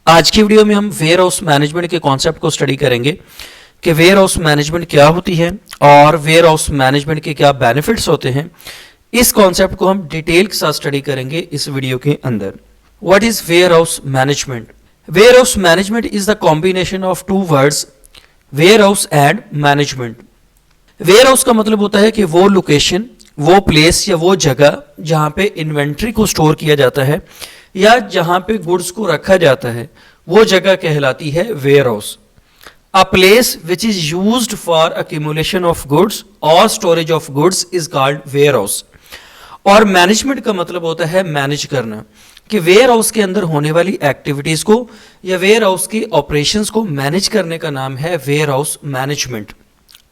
आज की वीडियो में हम वेयर हाउस मैनेजमेंट के कॉन्सेप्ट को स्टडी करेंगे कि वेयर हाउस मैनेजमेंट क्या होती है और वेयर हाउस मैनेजमेंट के क्या बेनिफिट्स होते हैं। इस कॉन्सेप्ट को हम डिटेल के साथ स्टडी करेंगे इस वीडियो के अंदर। What is warehouse management? Warehouse management is the combination of two words, warehouse and management. Warehouse का मतलब होता है कि वो लोकेशन, वो प्लेस या वो जगह जहाँ पे इन्वेंट्री को स्टोर किया जाता है या जहाँ पे गुड्स को रखा जाता है, वो जगह कहलाती है warehouse. A place which is used for accumulation of goods और storage of goods is called warehouse. और मैनेजमेंट का मतलब होता है मैनेज करना, कि वेयर हाउस के अंदर होने वाली एक्टिविटीज को या वेयर हाउस की ऑपरेशंस को मैनेज करने का नाम है वेयर हाउस मैनेजमेंट।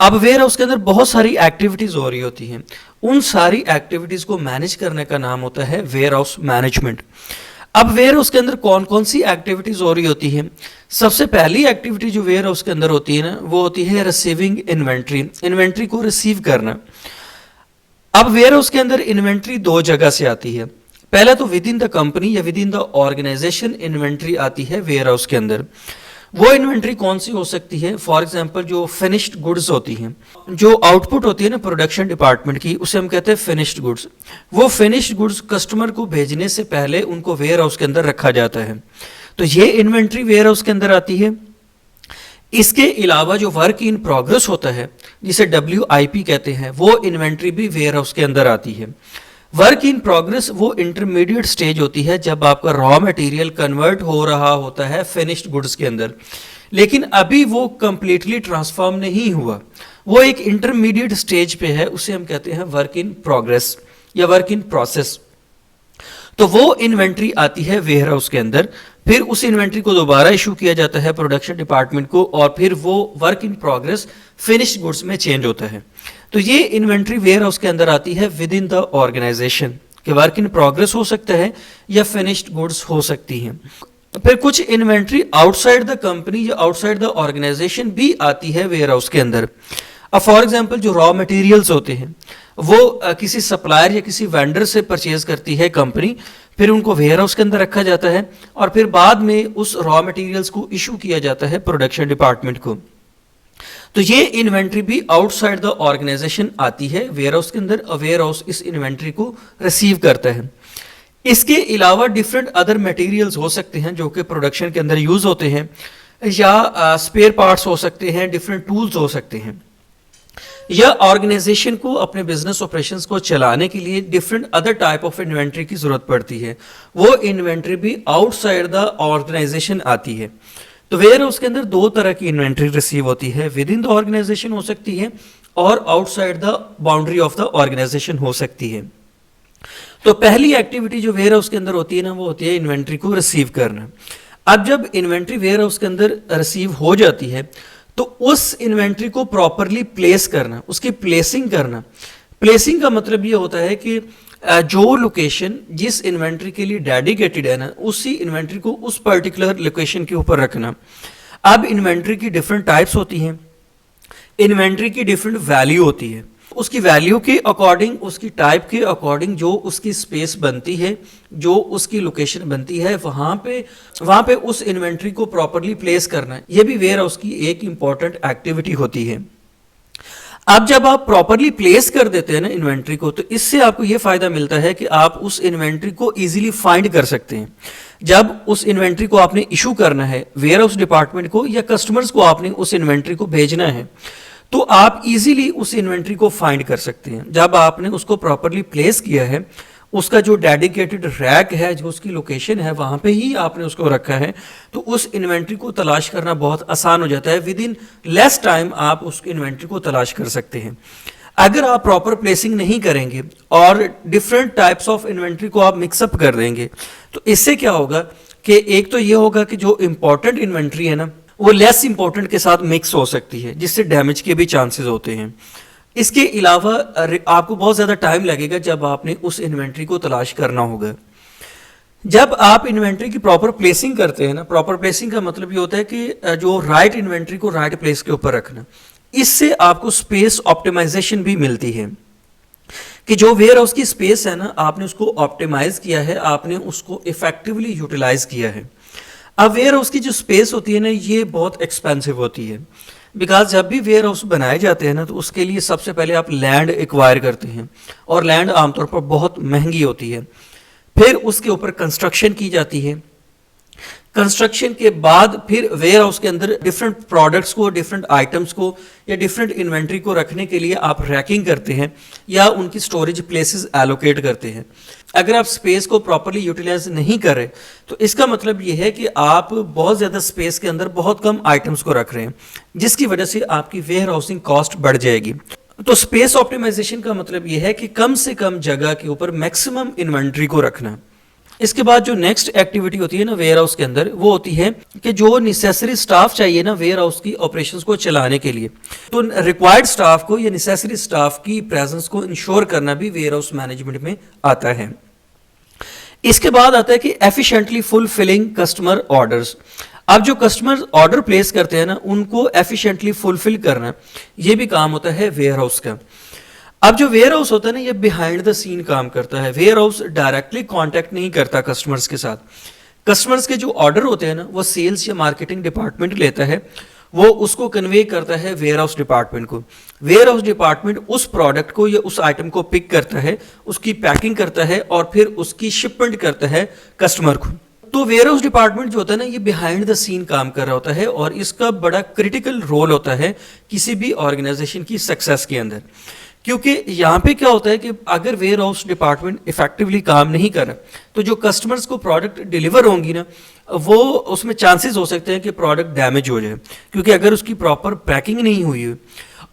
अब वेयर हाउस के अंदर बहुत सारी एक्टिविटीज हो रही होती हैं, उन सारी एक्टिविटीज को मैनेज करने का नाम होता है वेयर हाउस मैनेजमेंट। अब वेयर हाउस के अंदर कौन कौन सी एक्टिविटीज हो रही होती है? सबसे पहली एक्टिविटी जो वेयर हाउस के अंदर होती है ना, वो होती है रिसीविंग इन्वेंट्री, इन्वेंट्री को रिसीव करना। अब वेयर हाउस के अंदर इन्वेंट्री दो जगह से आती है। पहला तो विद इन द कंपनी या within the organisation inventory आती है वेयर हाउस के अंदर। वो इन्वेंट्री कौन सी हो सकती है? फॉर एग्जांपल जो फिनिश्ड गुड्स होती हैं, जो आउटपुट होती है ना प्रोडक्शन डिपार्टमेंट की, उसे हम कहते हैं फिनिश्ड गुड्स। वो फिनिश्ड गुड्स कस्टमर को भेजने से पहले उनको वेयर हाउस के अंदर रखा जाता है, तो ये इन्वेंट्री वेयर हाउस के अंदर आती है। इसके अलावा जो वर्क इन प्रोग्रेस होता है, जिसे WIP कहते हैं, वो इन्वेंट्री भी वेयर हाउस के अंदर आती है। वर्क इन प्रोग्रेस वो इंटरमीडिएट स्टेज होती है जब आपका रॉ मटेरियल कन्वर्ट हो रहा होता है फिनिश्ड गुड्स के अंदर, लेकिन अभी वो कंप्लीटली ट्रांसफॉर्म नहीं हुआ, वो एक इंटरमीडिएट स्टेज पे है, उसे हम कहते हैं वर्क इन प्रोग्रेस या वर्क इन प्रोसेस। तो वो इन्वेंट्री आती है वेयर हाउस के अंदर, फिर उस इन्वेंट्री को दोबारा इशू किया जाता है प्रोडक्शन डिपार्टमेंट को, और फिर वो work in progress finished goods में चेंज होता है। तो ये इन्वेंट्री वेयर हाउस के अंदर आती है विद इन द ऑर्गेनाइजेशन, कि वर्क इन प्रोग्रेस हो सकता है या फिनिश्ड गुड्स हो सकती हैं। फिर कुछ इन्वेंट्री आउटसाइड द कंपनी या आउटसाइड द ऑर्गेनाइजेशन भी आती है वेयर हाउस के अंदर। अब फॉर एग्जांपल जो रॉ मटेरियल्स होते हैं, वो किसी सप्लायर या किसी वेंडर से परचेज करती है कंपनी, फिर उनको वेयर हाउस के अंदर रखा जाता है और फिर बाद में उस रॉ मटेरियल्स को इशू किया जाता है प्रोडक्शन डिपार्टमेंट को। तो ये इन्वेंट्री भी आउटसाइड द ऑर्गेनाइजेशन आती है वेयर हाउस के अंदर, और वेयर हाउस इस इन्वेंट्री को रिसीव करता है। इसके अलावा डिफरेंट अदर मटेरियल्स हो सकते हैं जो कि प्रोडक्शन के अंदर यूज होते हैं, या स्पेयर पार्ट्स हो सकते हैं, डिफरेंट टूल्स हो सकते हैं, या ऑर्गेनाइजेशन को अपने बिजनेस ऑपरेशंस को चलाने के लिए different other type of inventory की जरूरत पड़ती है। वो इन्वेंट्री भी आउटसाइड द ऑर्गेनाइजेशन आती है। तो वेयर हाउस के अंदर दो तरह की इन्वेंट्री रिसीव होती है, विद इन द ऑर्गेनाइजेशन हो सकती है और outside the boundary of the organisation हो सकती है। तो पहली एक्टिविटी जो वेयर हाउस के अंदर होती है ना, वो होती है इन्वेंट्री को रिसीव करना। अब जब इन्वेंट्री वेयर हाउस के अंदर रिसीव हो जाती है, तो उस इन्वेंट्री को प्रॉपरली प्लेस करना, उसकी प्लेसिंग करना। प्लेसिंग का मतलब ये होता है कि जो लोकेशन जिस इन्वेंट्री के लिए डेडिकेटेड है ना, उसी इन्वेंट्री को उस पर्टिकुलर लोकेशन के ऊपर रखना। अब इन्वेंट्री की डिफरेंट टाइप्स होती हैं, इन्वेंट्री की डिफरेंट वैल्यू होती है, उसकी वैल्यू के अकॉर्डिंग, उसकी टाइप के अकॉर्डिंग जो उसकी स्पेस बनती है, जो उसकी लोकेशन बनती है, वहाँ पे उस इन्वेंट्री को प्रॉपरली प्लेस करना, ये भी वेयर हाउस की एक इंपॉर्टेंट एक्टिविटी होती है। अब जब आप प्रॉपरली प्लेस कर देते हैं ना इन्वेंट्री को, तो इससे आपको ये फायदा मिलता है कि आप उस इन्वेंट्री को इजीली फाइंड कर सकते हैं। जब उस इन्वेंट्री को आपने इशू करना है वेयर हाउस डिपार्टमेंट को या कस्टमर्स को आपने उस इन्वेंट्री को भेजना है, तो आप इजीली उस इन्वेंट्री को फाइंड कर सकते हैं। जब आपने उसको प्रॉपरली प्लेस किया है, उसका जो डेडिकेटेड रैक है, जो उसकी लोकेशन है, वहाँ पे ही आपने उसको रखा है, तो उस इन्वेंट्री को तलाश करना बहुत आसान हो जाता है। विद इन लेस टाइम आप उस इन्वेंट्री को तलाश कर सकते हैं। अगर आप प्रॉपर प्लेसिंग नहीं करेंगे और डिफरेंट टाइप्स ऑफ इन्वेंट्री को आप मिक्सअप कर देंगे, तो इससे क्या होगा कि एक तो ये होगा कि जो इंपॉर्टेंट इन्वेंट्री है ना, वो लेस इंपॉर्टेंट के साथ मिक्स हो सकती है, जिससे डैमेज के भी चांसेस होते हैं। इसके अलावा आपको बहुत ज़्यादा टाइम लगेगा जब आपने उस इन्वेंट्री को तलाश करना होगा। जब आप इन्वेंट्री की प्रॉपर प्लेसिंग करते हैं ना, प्रॉपर प्लेसिंग का मतलब ये होता है कि जो राइट इन्वेंट्री को राइट प्लेस के ऊपर रखना, इससे आपको स्पेस ऑप्टिमाइजेशन भी मिलती है, कि जो वेयर हाउस की स्पेस है ना, आपने उसको ऑप्टिमाइज किया है, आपने उसको इफेक्टिवली यूटिलाइज किया है। अब वेयर हाउस की जो स्पेस होती है ना, ये बहुत एक्सपेंसिव होती है, बिकॉज जब भी वेयर हाउस बनाए जाते हैं ना, तो उसके लिए सबसे पहले आप लैंड एक्वायर करते हैं, और लैंड आमतौर पर बहुत महंगी होती है। फिर उसके ऊपर कंस्ट्रक्शन की जाती है। कंस्ट्रक्शन के बाद फिर वेयर हाउस के अंदर डिफरेंट प्रोडक्ट्स को, डिफरेंट आइटम्स को या डिफरेंट इन्वेंट्री को रखने के लिए आप रैकिंग करते हैं या उनकी स्टोरेज प्लेसेस एलोकेट करते हैं। अगर आप स्पेस को प्रॉपरली यूटिलाइज नहीं कर रहे, तो इसका मतलब ये है कि आप बहुत ज़्यादा स्पेस के अंदर बहुत कम आइटम्स को रख रहे हैं, जिसकी वजह से आपकी वेयर हाउसिंग कॉस्ट बढ़ जाएगी। तो स्पेस ऑप्टिमाइजेशन का मतलब ये है कि कम से कम जगह के ऊपर मैक्सिमम इन्वेंट्री को रखना। इसके बाद जो नेक्स्ट एक्टिविटी होती है ना वेयर हाउस के अंदर, वो होती है कि जो नेसेसरी स्टाफ चाहिए ना वेयर हाउस की ऑपरेशंस को चलाने के लिए, तो रिक्वायर्ड स्टाफ को या नेसेसरी स्टाफ की प्रेजेंस को इंश्योर करना भी वेयर हाउस मैनेजमेंट में आता है। इसके बाद आता है कि एफिशिएंटली फुलफिलिंग कस्टमर ऑर्डर्स। अब जो कस्टमर ऑर्डर प्लेस करते हैं ना, उनको एफिशिएंटली फुलफिल करना, ये भी काम होता है वेयर हाउस का। अब जो वेयर हाउस होता है ना, ये बिहाइंड द सीन काम करता है। वेयर हाउस डायरेक्टली कांटेक्ट नहीं करता कस्टमर्स के साथ। कस्टमर्स के जो ऑर्डर होते हैं ना, वो सेल्स या मार्केटिंग डिपार्टमेंट लेता है, वो उसको कन्वे करता है वेयर हाउस डिपार्टमेंट को। वेयर हाउस डिपार्टमेंट उस प्रोडक्ट को या उस आइटम को पिक करता है, उसकी पैकिंग करता है और फिर उसकी शिपमेंट करता है कस्टमर को। तो वेयर हाउस डिपार्टमेंट जो होता है ना, ये बिहाइंड द सीन काम कर रहा होता है और इसका बड़ा क्रिटिकल रोल होता है किसी भी ऑर्गेनाइजेशन की सक्सेस के अंदर। क्योंकि यहाँ पे क्या होता है कि अगर वेयर हाउस डिपार्टमेंट इफेक्टिवली काम नहीं कर रहा, तो जो कस्टमर्स को प्रोडक्ट डिलीवर होंगी ना, वो उसमें चांसेस हो सकते हैं कि प्रोडक्ट डैमेज हो जाए, क्योंकि अगर उसकी प्रॉपर पैकिंग नहीं हुई है।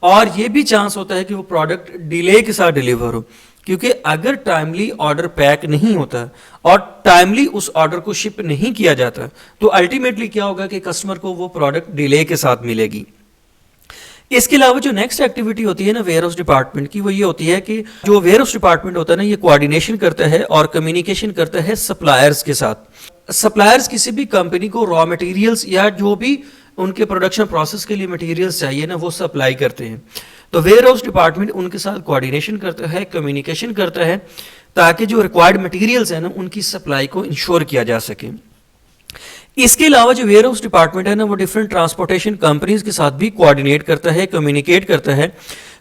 और ये भी चांस होता है कि वो प्रोडक्ट डिले के साथ डिलीवर हो, क्योंकि अगर टाइमली ऑर्डर पैक नहीं होता और टाइमली उस ऑर्डर को शिप नहीं किया जाता, तो अल्टीमेटली क्या होगा कि कस्टमर को वो प्रोडक्ट डिले के साथ मिलेगी। इसके अलावा जो नेक्स्ट एक्टिविटी होती है ना वेयर हाउस डिपार्टमेंट की, वो ये होती है कि जो वेयर हाउस डिपार्टमेंट होता है ना, ये कोऑर्डिनेशन करता है और कम्युनिकेशन करता है सप्लायर्स के साथ। सप्लायर्स किसी भी कंपनी को रॉ मटेरियल्स या जो भी उनके प्रोडक्शन प्रोसेस के लिए मटेरियल्स चाहिए ना, वो सप्लाई करते हैं। तो वेयर हाउस डिपार्टमेंट उनके साथ कोऑर्डिनेशन करता है, कम्युनिकेशन करता है, ताकि जो रिक्वायर्ड मटेरियल्स है ना, उनकी सप्लाई को इंश्योर किया जा सके। इसके अलावा जो वेयर हाउस डिपार्टमेंट है ना, वो डिफरेंट ट्रांसपोर्टेशन कंपनीज के साथ भी कोऑर्डिनेट करता है, कम्युनिकेट करता है,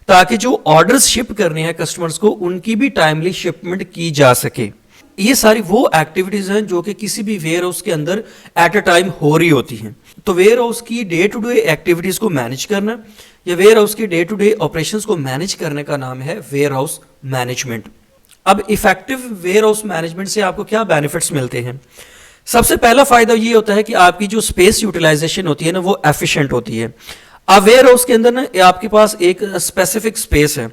ताकि जो ऑर्डर्स शिप करने हैं कस्टमर्स को, उनकी भी टाइमली शिपमेंट की जा सके। ये सारी वो एक्टिविटीज हैं जो कि किसी भी वेयर हाउस के अंदर एट अ टाइम हो रही होती हैं। तो वेयर हाउस की डे टू डे एक्टिविटीज को मैनेज करना या वेयर हाउस की डे टू डे ऑपरेशंस को मैनेज करने का नाम है वेयर हाउस मैनेजमेंट। अब इफेक्टिव वेयर हाउस मैनेजमेंट से आपको क्या बेनिफिट्स मिलते हैं? सबसे पहला फायदा ये होता है कि आपकी जो स्पेस यूटिलाइजेशन होती है ना, वो एफिशिएंट होती है। अब वेयर हाउस के अंदर ना आपके पास एक स्पेसिफिक स्पेस है,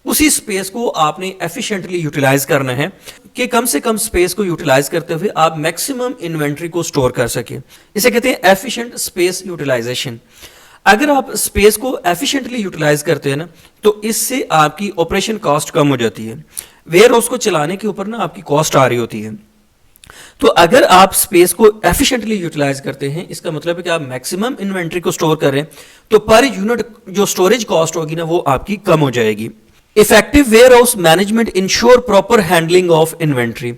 उसी स्पेस को आपने एफिशिएंटली यूटिलाइज करना है कि कम से कम स्पेस को यूटिलाइज करते हुए आप मैक्सिमम इन्वेंट्री को स्टोर कर सके। इसे कहते हैं एफिशिएंट स्पेस यूटिलाइजेशन। अगर आप स्पेस को एफिशिएंटली यूटिलाइज करते हैं ना, तो इससे आपकी ऑपरेशन कॉस्ट कम हो जाती है। वेयर हाउस को चलाने के ऊपर ना आपकी कॉस्ट आ रही होती है, तो अगर आप स्पेस को एफिशिएंटली यूटिलाइज करते हैं, इसका मतलब है कि आप मैक्सिमम इन्वेंट्री को स्टोर करें, तो पर यूनिट जो स्टोरेज कॉस्ट होगी ना, वो आपकी कम हो जाएगी। Effective warehouse management ensure proper handling of inventory,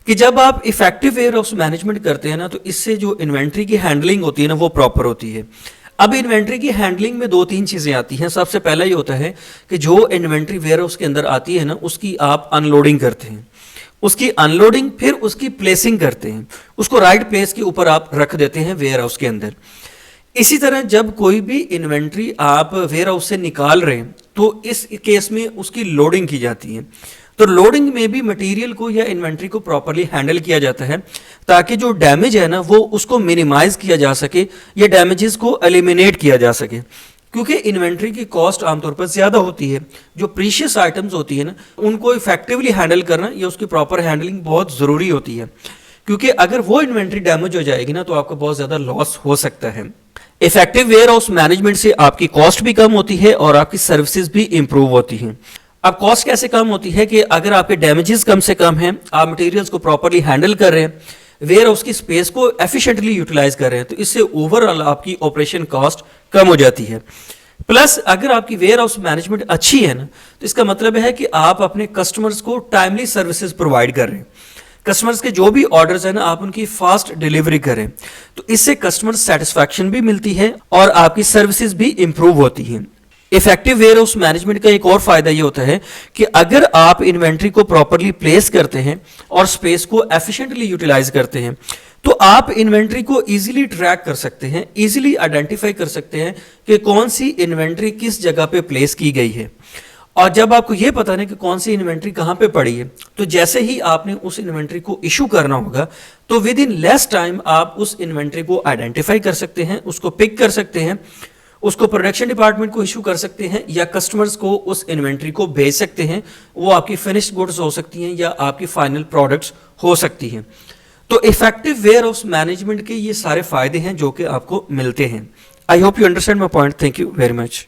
कि जब आप इफेक्टिव वेयर हाउस मैनेजमेंट करते हैं ना, तो इससे जो इन्वेंट्री की हैंडलिंग होती है ना, वो प्रॉपर होती है। अब इन्वेंट्री की हैंडलिंग में 2-3 चीजें आती हैं। सबसे पहला ये होता है कि जो इन्वेंट्री वेयर हाउस के अंदर आती है ना, उसकी आप अनलोडिंग करते हैं, उसकी अनलोडिंग, फिर उसकी प्लेसिंग करते हैं, उसको राइट प्लेस के ऊपर आप रख देते हैं वेयर हाउस के अंदर। इसी तरह जब कोई भी इन्वेंट्री आप वेयर हाउस से निकाल रहे हैं, तो इस केस में उसकी लोडिंग की जाती है। तो लोडिंग में भी मटेरियल को या इन्वेंट्री को प्रॉपरली हैंडल किया जाता है, ताकि जो डैमेज है ना, वो उसको मिनिमाइज किया जा सके या डैमेजेस को एलिमिनेट किया जा सके। क्योंकि इन्वेंट्री की कॉस्ट आमतौर पर ज़्यादा होती है। जो प्रीशियस आइटम्स होती है ना, उनको इफेक्टिवली हैंडल करना या उसकी प्रॉपर हैंडलिंग बहुत ज़रूरी होती है, क्योंकि अगर वो इन्वेंट्री डैमेज हो जाएगी ना, तो आपको बहुत ज़्यादा लॉस हो सकता है। इफेक्टिव वेयर हाउस मैनेजमेंट से आपकी कॉस्ट भी कम होती है और आपकी सर्विसेज भी इंप्रूव होती हैं। अब कॉस्ट कैसे कम होती है कि अगर आपके डैमेजेस कम से कम हैं, आप मटेरियल्स को प्रॉपरली हैंडल कर रहे हैं, वेयर हाउस की स्पेस को एफिशिएंटली यूटिलाइज कर रहे हैं, तो इससे ओवरऑल आपकी ऑपरेशन कॉस्ट कम हो जाती है। प्लस अगर आपकी वेयर हाउस मैनेजमेंट अच्छी है ना, तो इसका मतलब है कि आप अपने कस्टमर्स को टाइमली सर्विसेज प्रोवाइड कर रहे हैं। कस्टमर्स के जो भी ऑर्डर्स हैं ना, आप उनकी फास्ट डिलीवरी करें, तो इससे कस्टमर सेटिस्फैक्शन भी मिलती है और आपकी सर्विसेज भी इंप्रूव होती हैं। इफेक्टिव वेयर हाउस मैनेजमेंट का एक और फायदा ये होता है कि अगर आप इन्वेंट्री को प्रॉपरली प्लेस करते हैं और स्पेस को एफिशिएंटली यूटिलाइज करते हैं, तो आप इन्वेंट्री को इजीली ट्रैक कर सकते हैं, इजीली आइडेंटिफाई कर सकते हैं कि कौन सी इन्वेंट्री किस जगह पे प्लेस की गई है। और जब आपको यह पता नहीं कि कौन सी इन्वेंट्री कहां पे पड़ी है, तो जैसे ही आपने उस इन्वेंट्री को इशू करना होगा, तो विद इन लेस टाइम आप उस इन्वेंट्री को आइडेंटिफाई कर सकते हैं, उसको पिक कर सकते हैं, उसको प्रोडक्शन डिपार्टमेंट को इशू कर सकते हैं या कस्टमर्स को उस इन्वेंट्री को भेज सकते हैं। वो आपकी फिनिश्ड गुड्स हो सकती हैं या आपकी फाइनल प्रोडक्ट्स हो सकती हैं। तो इफेक्टिव वेयर हाउस मैनेजमेंट के ये सारे फायदे हैं जो कि आपको मिलते हैं। I hope you understand my point. Thank you very much.